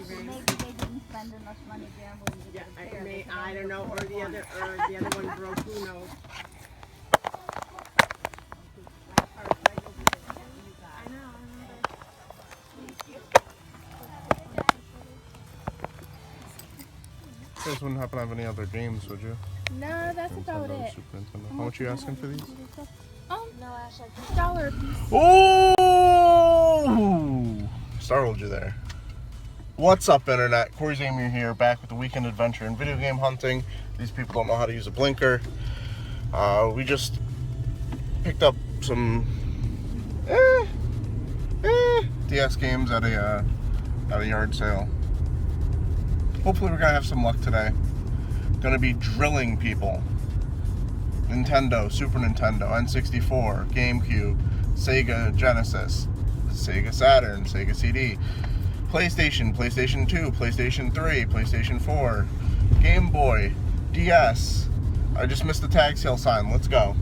Maybe they didn't spend enough money gambling. Yeah, I don't know, or the other one broke. Who knows? I know. You guys wouldn't happen to have any other games, would you? No, that's about Nintendo, it. Super Nintendo. How much are you asking for these? No, Ash, $1 a piece. Oh! Startled you there. What's up, Internet? Cory here, back with the weekend adventure in video game hunting. These people don't know how to use a blinker. We just picked up some DS games at a yard sale. Hopefully we're gonna have some luck today. Gonna be drilling people. Nintendo, Super Nintendo, N64, GameCube, Sega Genesis, Sega Saturn, Sega CD, PlayStation, PlayStation 2, PlayStation 3, PlayStation 4, Game Boy, DS. I just missed the tag sale sign. Let's go.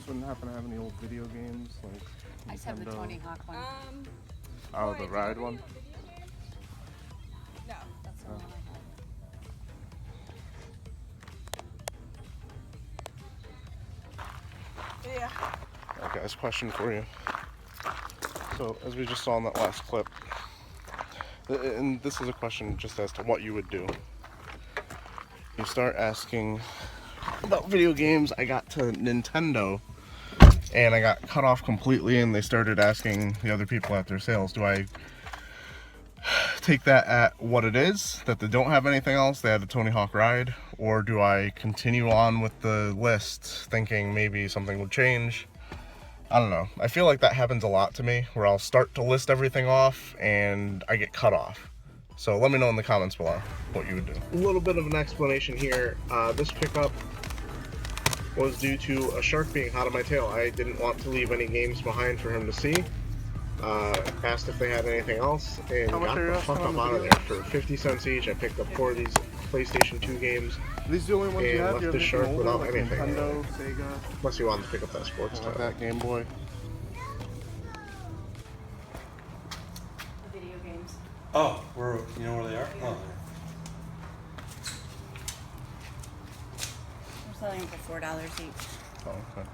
Wouldn't happen to have any old video games like Nintendo? I just have the Tony Hawk one. Oh, the ride one? No, that's the one I have. Yeah. Okay, guys, question for you. So, as we just saw in that last clip, and this is a question just as to what you would do. You start asking about video games. I got to Nintendo and I got cut off completely, and they started asking the other people at their sales, do I take that at what it is, that they don't have anything else, they had a Tony Hawk ride, or do I continue on with the list thinking maybe something would change? I don't know. I feel like that happens a lot to me, where I'll start to list everything off and I get cut off. So let me know in the comments below what you would do. A little bit of an explanation here. This pickup was due to a shark being hot on my tail. I didn't want to leave any games behind for him to see. Asked if they had anything else, and got the fuck up out of there. For 50 cents each, I picked up 4 of these PlayStation 2 games. Are these the only ones you have? And left the shark without like anything. Nintendo, Sega. Unless you wanted to pick up that sports title. That Game Boy. The video games. Oh, you know where they are? Oh. I'm selling them for $4 each. Oh, okay.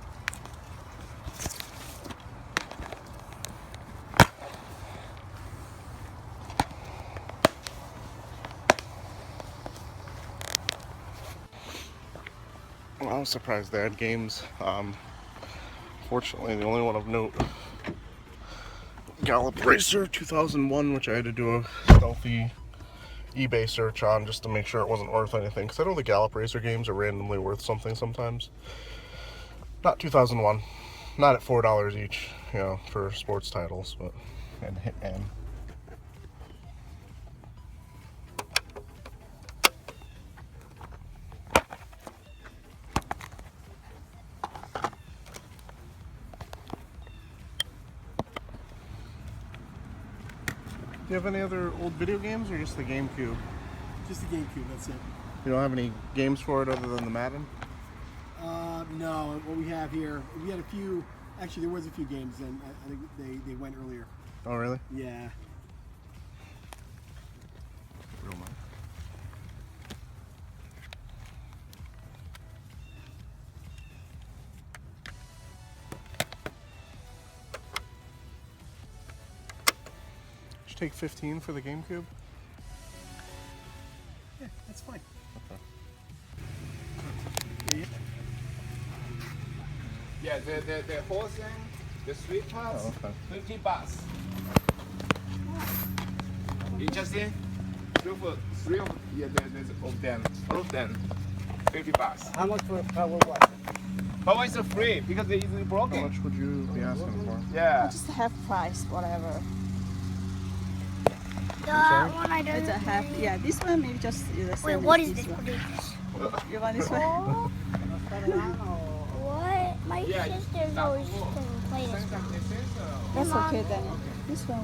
Well, I was surprised they had games. Fortunately, the only one of note, Gallop Racer 2001, which I had to do a stealthy eBay search on just to make sure it wasn't worth anything, because I know the Gallop Racer games are randomly worth something sometimes. Not 2001, not at $4 each, you know, for sports titles, but and Hitman. Do you have any other old video games, or just the GameCube? Just the GameCube, that's it. You don't have any games for it other than the Madden? No, what we have here, we had a few, actually there was a few games, and I think they went earlier. Oh, really? Yeah. Real nice. Should take 15 for the GameCube? Yeah, that's fine. Okay. Yeah, the whole thing, the 3 parts, Oh, okay. $50. Interesting? Three of there's of them, all of them, $50. How much for power what? Power is free because it is How broken. much would you be asking for? Yeah. Just half price, whatever. The one I don't. It's a half. Yeah, this one maybe just the same. Wait, what as is this? one. What is this? You want this one? What? My sister's always going to play this one. That's okay then. This one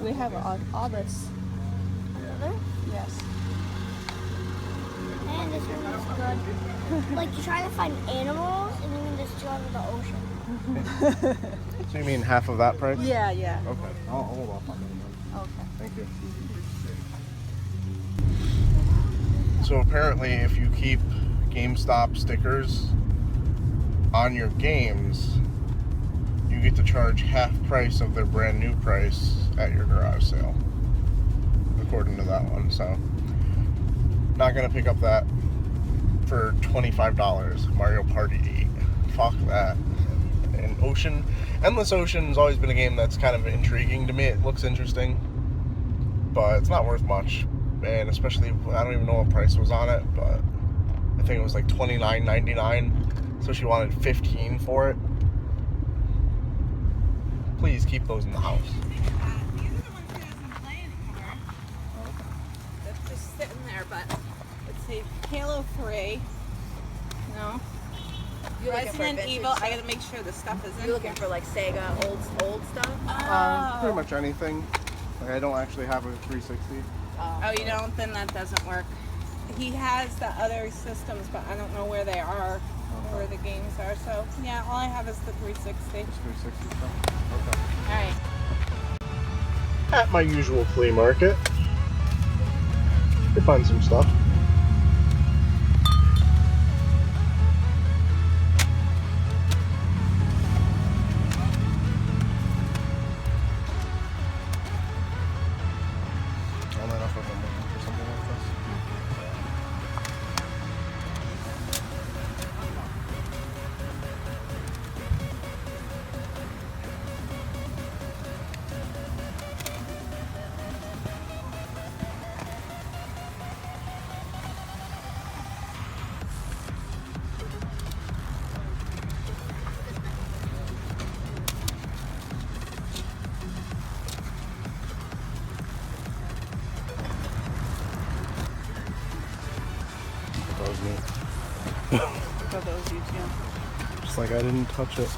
we have others. Another? Yes. And this one is good. Like, you're trying to find animals, and you can just go into the ocean. So you mean half of that price? Yeah, yeah. Okay. I'll hold off on that. Okay. Thank you. So apparently if you keep GameStop stickers on your games, you get to charge half price of their brand new price at your garage sale. According to that one, so not gonna pick up that for $25. Mario Party 8. Fuck that. And Endless Ocean's always been a game that's kind of intriguing to me. It looks interesting, but it's not worth much. And especially, I don't even know what price was on it, but I think it was like $29.99. So she wanted $15 for it. Please keep those in the house. That's just sitting there, but let's see. Halo 3. No. Resident Evil. I gotta make sure the stuff is in. You're looking for like Sega old stuff? Pretty much anything. Like, I don't actually have a 360. Oh, you don't? Then that doesn't work. He has the other systems, but I don't know where they are, or where the games are. So, yeah, all I have is the 360. Just 360 stuff. Okay. All right. At my usual flea market, you find some stuff. All that off if I'm looking for something like this. That was neat. For those you two. Just like I didn't touch it.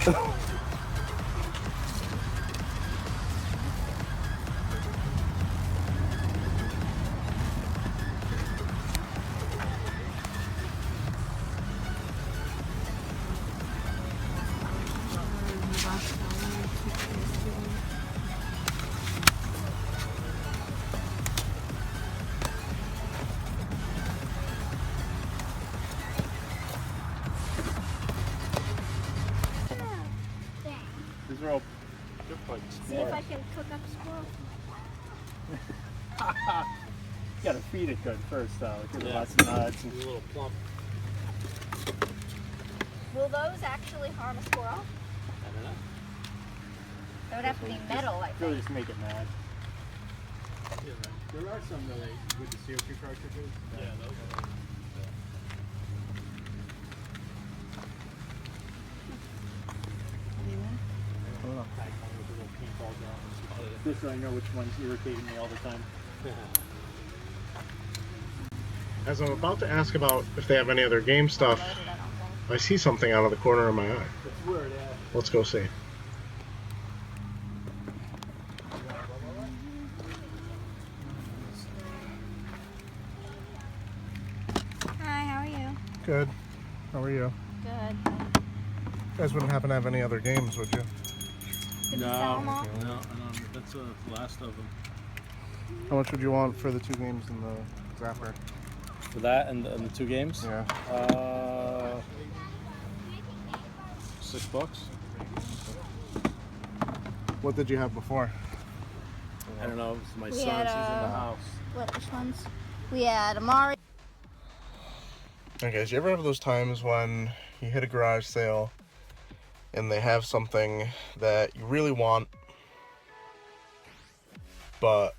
These are all good fights. See if I can cook up squirrel. You gotta feed it good first, though. Give it lots of nuts and A little plump. Will those actually harm a squirrel? I don't know. That would have to be metal, I really think. just make it mad. Yeah, right. There are some that with the CO2 cartridges. Yeah, those are. Just so I know which one's irritating me all the time. As I'm about to ask about if they have any other game stuff, I see something out of the corner of my eye. It's weird, yeah. Let's go see. Hi, how are you? Good. How are you? Good. You guys wouldn't happen to have any other games, would you? Did we sell them all? No, that's the last of them. How much would you want for the two games in the zapper? For that and the two games? Yeah. $6. What did you have before? I don't know. It's my We son's. had, He's in the house. Which ones? We had Amari. Okay, guys, you ever have those times when you hit a garage sale and they have something that you really want, but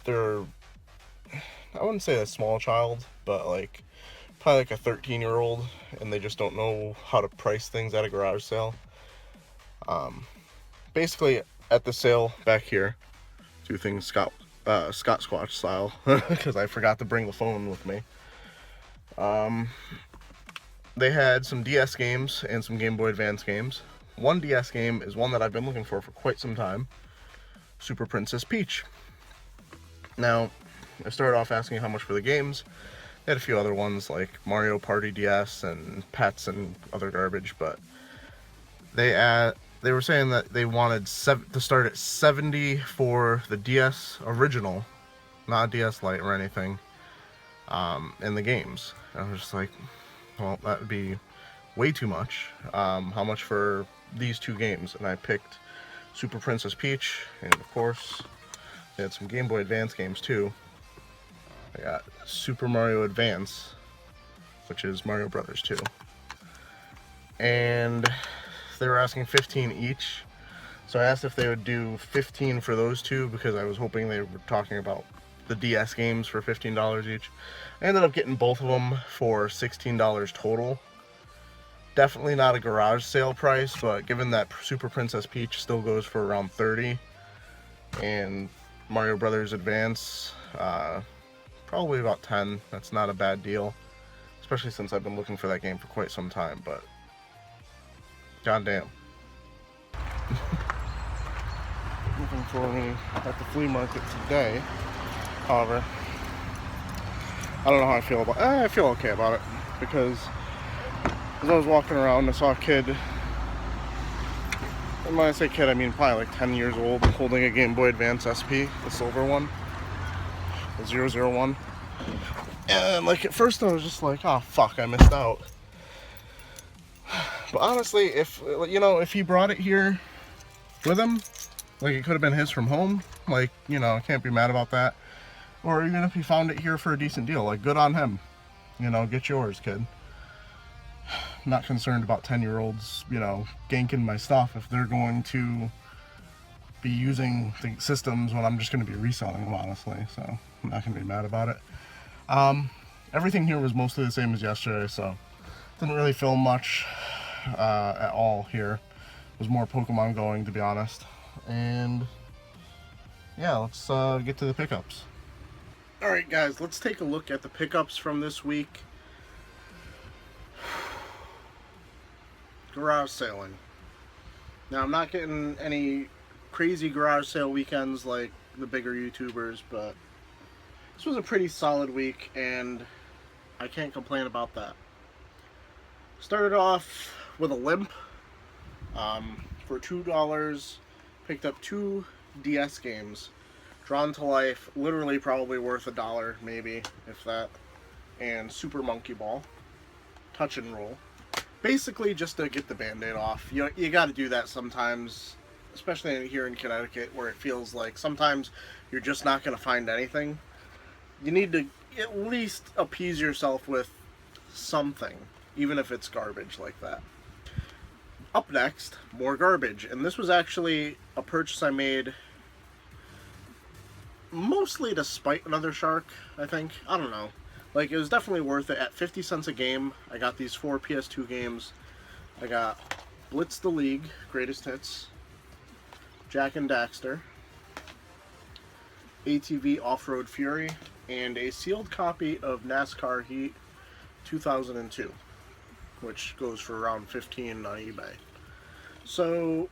they're, I wouldn't say a small child, but like probably like a 13-year-old, and they just don't know how to price things at a garage sale. Basically at the sale back here, do things Scott Squatch style, because I forgot to bring the phone with me. They had some DS games and some Game Boy Advance games. One DS game is one that I've been looking for quite some time, Super Princess Peach. Now, I started off asking how much for the games. They had a few other ones like Mario Party DS and Pets and other garbage, but they were saying that they wanted to start at $70 for the DS original, not DS Lite or anything, in the games. I was just like, well, that would be way too much. How much for these two games? And I picked Super Princess Peach, and of course, they had some Game Boy Advance games too. I got Super Mario Advance, which is Mario Brothers 2. And they were asking $15 each. So I asked if they would do $15 for those two because I was hoping they were talking about the DS games for $15 each. I ended up getting both of them for $16 total. Definitely not a garage sale price, but given that Super Princess Peach still goes for around $30 and Mario Brothers Advance probably about $10. That's not a bad deal, especially since I've been looking for that game for quite some time, but goddamn. Looking for me at the flea market today. However, I don't know how I feel about it. I feel okay about it because as I was walking around, I saw a kid, and when I say kid, I mean probably like 10 years old, holding a Game Boy Advance SP, the silver one, the 001. And like at first I was just like, oh fuck, I missed out. But honestly, if he brought it here with him, like it could have been his from home, like, I can't be mad about that. Or even if he found it here for a decent deal, like good on him. Get yours, kid. I'm not concerned about 10-year-olds, ganking my stuff if they're going to be using the systems when I'm just going to be reselling them, honestly. So I'm not going to be mad about it. Everything here was mostly the same as yesterday, so didn't really film much at all here. It was more Pokemon going, to be honest. And yeah, let's get to the pickups. Alright guys, let's take a look at the pickups from this week. Garage sailing. Now, I'm not getting any crazy garage sale weekends like the bigger YouTubers, but this was a pretty solid week, and I can't complain about that. Started off with a limp for $2. Picked up 2 DS games. Drawn to Life, literally probably worth $1, maybe, if that. And Super Monkey Ball. Touch and Roll. Basically just to get the band-aid off. You got to do that sometimes, especially here in Connecticut, where it feels like sometimes you're just not going to find anything. You need to at least appease yourself with something, even if it's garbage like that. Up next, more garbage. And this was actually a purchase I made mostly to spite another shark, I think. I don't know. Like, it was definitely worth it. At 50 cents a game, I got these 4 PS2 games. I got Blitz the League, Greatest Hits, Jak and Daxter, ATV Off-Road Fury, and a sealed copy of NASCAR Heat 2002, which goes for around $15 on eBay. So,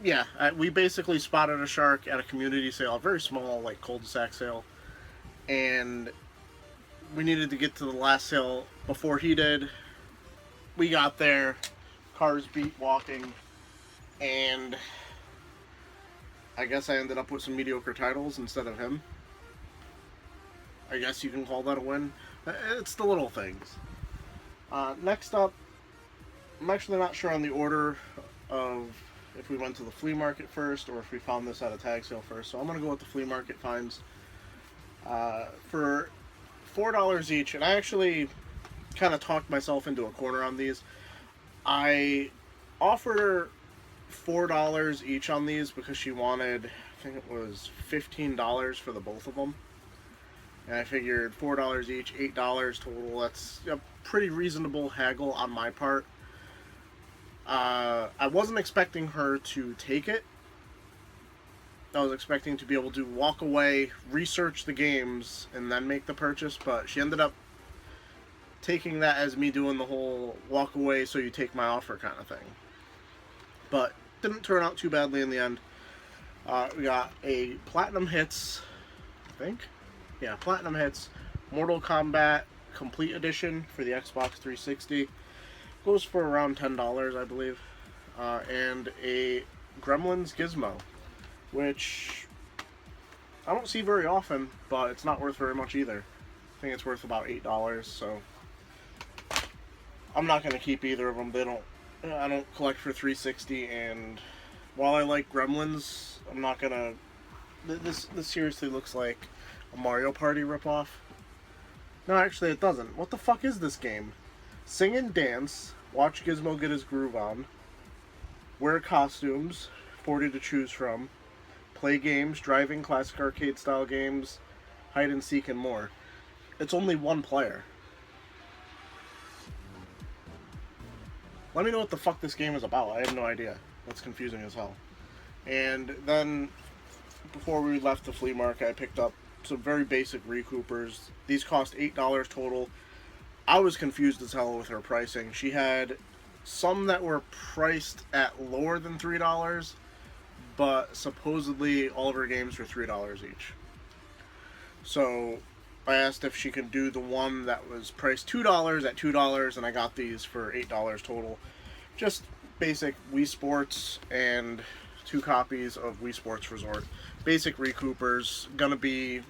yeah, we basically spotted a shark at a community sale, a very small, like, cul-de-sac sale, and we needed to get to the last sale before he did. We got there, cars beat walking, and I guess I ended up with some mediocre titles instead of him. I guess you can call that a win. It's the little things. Next up, I'm actually not sure on the order of if we went to the flea market first or if we found this at a tag sale first, so I'm going to go with the flea market finds. For $4 each, and I actually kind of talked myself into a corner on these. I offered her $4 each on these because she wanted, I think it was $15 for the both of them. And I figured $4 each, $8 total. That's a pretty reasonable haggle on my part. I wasn't expecting her to take it. I was expecting to be able to walk away, research the games, and then make the purchase, but she ended up taking that as me doing the whole walk away so you take my offer kind of thing. But didn't turn out too badly in the end. We got a Platinum Hits, I think. Yeah, Platinum Hits Mortal Kombat Complete Edition for the Xbox 360. Goes for around $10, I believe. And a Gremlins Gizmo, which I don't see very often, but it's not worth very much either. I think it's worth about $8, so I'm not going to keep either of them. I don't collect for 360, and while I like Gremlins, I'm not going to... This seriously looks like a Mario Party ripoff. No, actually it doesn't. What the fuck is this game? Sing and dance, watch Gizmo get his groove on, wear costumes, 40 to choose from, play games, driving, classic arcade style games, hide and seek, and more. It's only one player. Let me know what the fuck this game is about. I have no idea. That's confusing as hell. And then, before we left the flea market, I picked up some very basic recoupers. These cost $8 total. I was confused as hell with her pricing. She had some that were priced at lower than $3, but supposedly all of her games were $3 each. So I asked if she could do the one that was priced $2 at $2, and I got these for $8 total. Just basic Wii Sports and 2 copies of Wii Sports Resort. Basic recoupers. Gonna be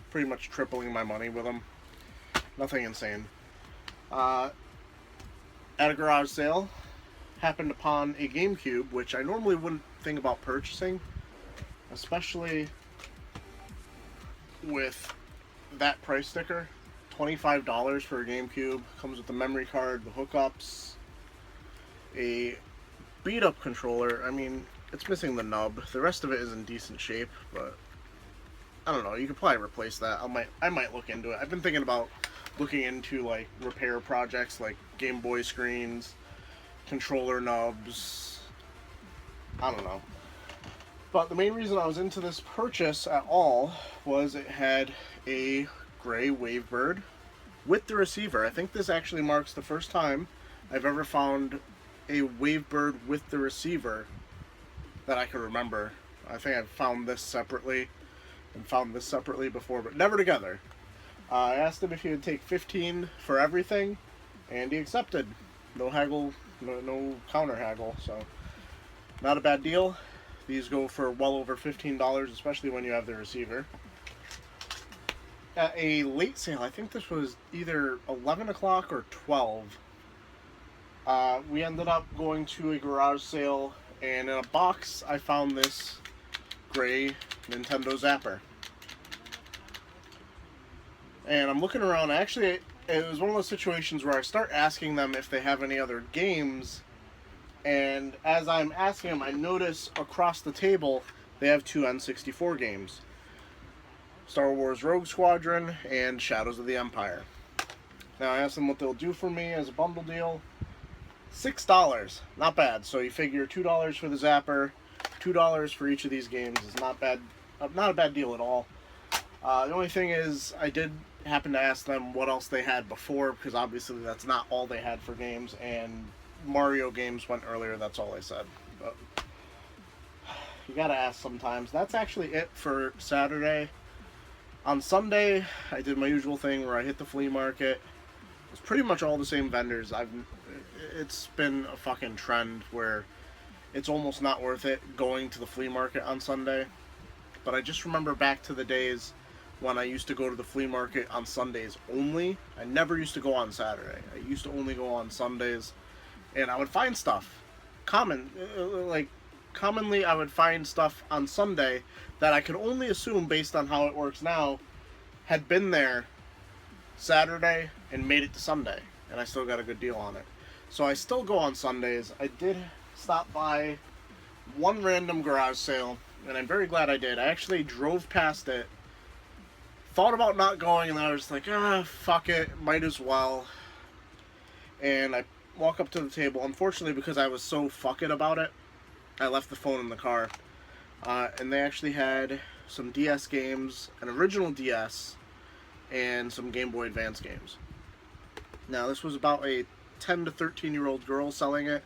pretty much tripling my money with them. Nothing insane. At a garage sale, happened upon a GameCube, which I normally wouldn't think about purchasing, especially with that price sticker. $25 for a GameCube. Comes with the memory card, the hookups, a beat-up controller. I mean, it's missing the nub. The rest of it is in decent shape, but I don't know. You could probably replace that. I might look into it. I've been thinking about looking into like repair projects, like Game Boy screens, controller nubs. I don't know. But the main reason I was into this purchase at all was it had a gray Wavebird with the receiver. I think this actually marks the first time I've ever found a Wavebird with the receiver that I can remember. I think I've found this separately and found this separately before, but never together. I asked him if he would take $15 for everything, and he accepted. No haggle, no counter haggle, so not a bad deal. These go for well over $15, especially when you have the receiver. At a late sale, I think this was either 11 o'clock or 12, we ended up going to a garage sale, and in a box I found this gray Nintendo Zapper. And I'm looking around. Actually, it was one of those situations where I start asking them if they have any other games, and as I'm asking them, I notice across the table they have 2 N64 games. Star Wars Rogue Squadron and Shadows of the Empire. Now I asked them what they'll do for me as a bundle deal. $6. Not bad. So you figure $2 for the Zapper, $2 for each of these games is not bad. Not a bad deal at all. The only thing is, I did happen to ask them what else they had before, because obviously that's not all they had for games, and Mario games went earlier, that's all I said. But you gotta ask sometimes. That's actually it for Saturday. On Sunday, I did my usual thing where I hit the flea market. It's pretty much all the same vendors. It's been a fucking trend where it's almost not worth it going to the flea market on Sunday. But I just remember back to the days when I used to go to the flea market on Sundays only. I never used to go on Saturday. I used to only go on Sundays, and I would find stuff. Commonly I would find stuff on Sunday that I could only assume, based on how it works now, had been there Saturday and made it to Sunday, and I still got a good deal on it. So I still go on Sundays. I did stop by one random garage sale, and I'm very glad I did. I actually drove past it, thought about not going, and then I was like, fuck it, might as well. And I walk up to the table. Unfortunately, because I was so fuck it about it, I left the phone in the car. And they actually had some DS games, an original DS, and some Game Boy Advance games. Now, this was about a 10 to 13-year-old girl selling it,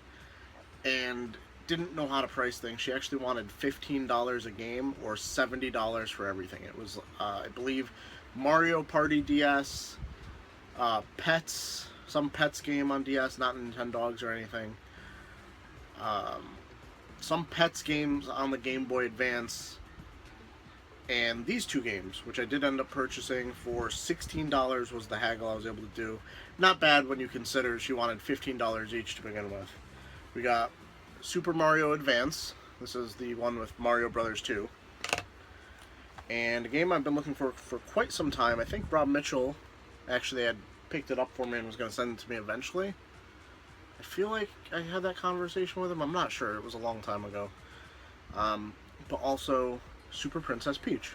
and didn't know how to price things. She actually wanted $15 a game or $70 for everything. It was, I believe, Mario Party DS, Pets, some Pets game on DS, not Nintendogs or anything. Some Pets games on the Game Boy Advance, and these two games, which I did end up purchasing for $16 was the haggle I was able to do. Not bad when you consider she wanted $15 each to begin with. We got Super Mario Advance. This is the one with Mario Brothers 2. And a game I've been looking for quite some time. I think Rob Mitchell actually had picked it up for me and was going to send it to me eventually. I feel like I had that conversation with him. I'm not sure. It was a long time ago. But also Super Princess Peach.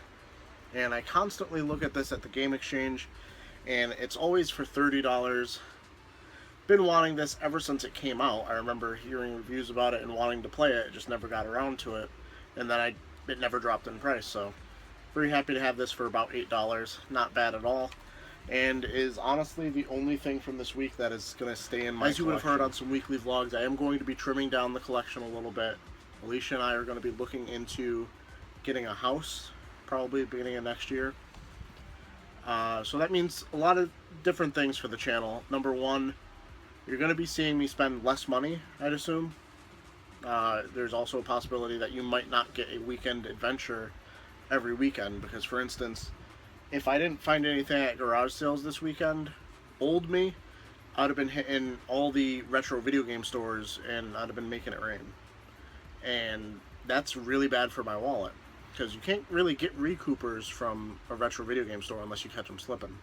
And I constantly look at this at the Game Exchange, and it's always for $30. Been wanting this ever since it came out. I remember hearing reviews about it and wanting to play it. Just never got around to it. And then it never dropped in price. So very happy to have this for about $8. Not bad at all. And is honestly the only thing from this week that is going to stay in my collection. As you would have heard on some weekly vlogs, I am going to be trimming down the collection a little bit. Alicia and I are going to be looking into getting a house, probably at the beginning of next year. So that means a lot of different things for the channel. Number one, you're going to be seeing me spend less money, I'd assume. There's also a possibility that you might not get a weekend adventure every weekend, because for instance, if I didn't find anything at garage sales this weekend, old me, I'd have been hitting all the retro video game stores and I'd have been making it rain. And that's really bad for my wallet, because you can't really get recoupers from a retro video game store unless you catch them slipping.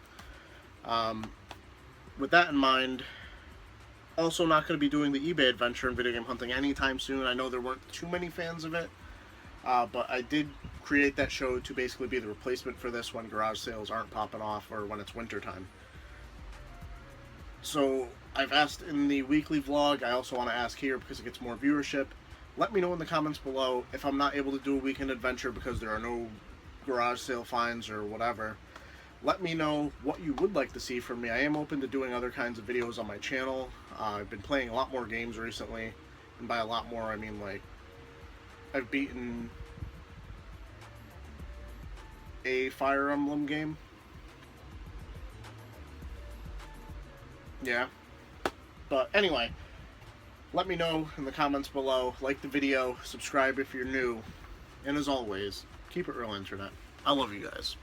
With that in mind, also not going to be doing the eBay adventure in video game hunting anytime soon. I know there weren't too many fans of it, but I did create that show to basically be the replacement for this when garage sales aren't popping off or when it's winter time. So I've asked in the weekly vlog, I also want to ask here because it gets more viewership. Let me know in the comments below if I'm not able to do a weekend adventure because there are no garage sale finds or whatever. Let me know what you would like to see from me. I am open to doing other kinds of videos on my channel. I've been playing a lot more games recently, and by a lot more I mean like I've beaten a Fire Emblem game. Yeah. But anyway, let me know in the comments below. Like the video, subscribe if you're new, and as always, keep it real, Internet. I love you guys.